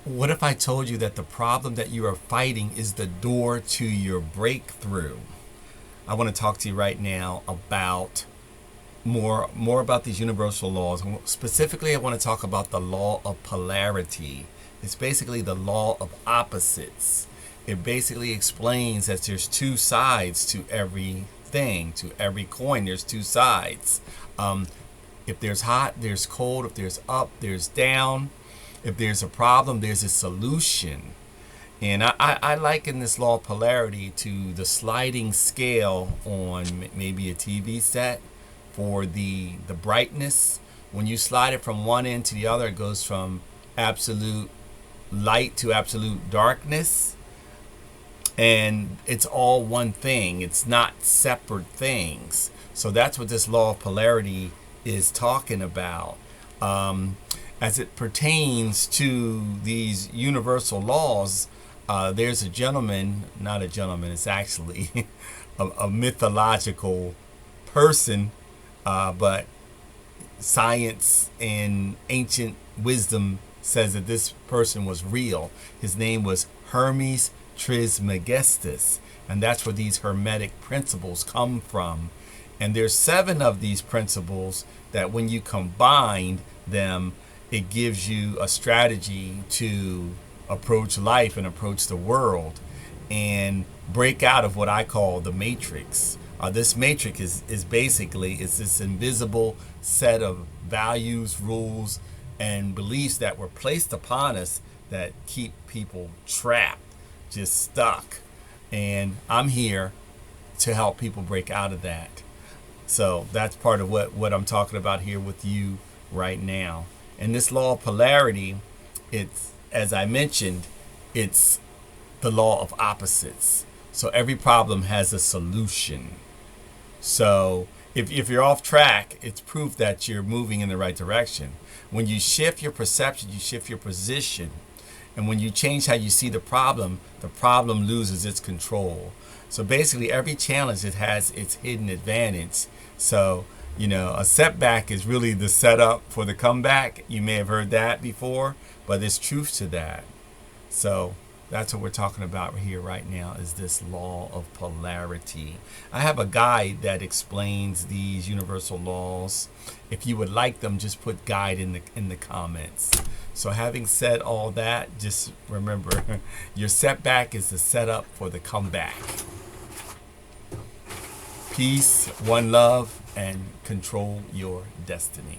What if I told you that the problem that you are fighting is the door to your breakthrough? I want to talk to you right now about more about these universal laws. Specifically, I want to talk about the law of polarity. It's basically the law of opposites. It basically explains that there's two sides to everything, to every coin. There's two sides. If there's hot, there's cold. If there's up, there's down. If there's a problem, there's a solution. And I liken this law of polarity to the sliding scale on maybe a TV set for the brightness. When you slide it from one end to the other, it goes from absolute light to absolute darkness. And it's all one thing. It's not separate things. So that's what this law of polarity is talking about. As it pertains to these universal laws, there's a gentleman, not a gentleman, it's actually a mythological person, but science and ancient wisdom says that this person was real. His name was Hermes Trismegistus, and that's where these hermetic principles come from. And there's 7 of these principles that when you combine them, it gives you a strategy to approach life and approach the world and break out of what I call the matrix. This matrix is basically it's this invisible set of values, rules, and beliefs that were placed upon us that keep people trapped, just stuck. And I'm here to help people break out of that. So that's part of what I'm talking about here with you right now. And this law of polarity, it's, as I mentioned, it's the law of opposites. So every problem has a solution. So if you're off track, it's proof that you're moving in the right direction. When you shift your perception, you shift your position. And when you change how you see the problem loses its control. So basically every challenge, it has its hidden advantage. So, a setback is really the setup for the comeback. You may have heard that before, but there's truth to that. So that's what we're talking about here right now, is this law of polarity. I have a guide that explains these universal laws. If you would like them, just put guide in the comments. So having said all that, just remember, your setback is the setup for the comeback. Peace, one love, and control your destiny.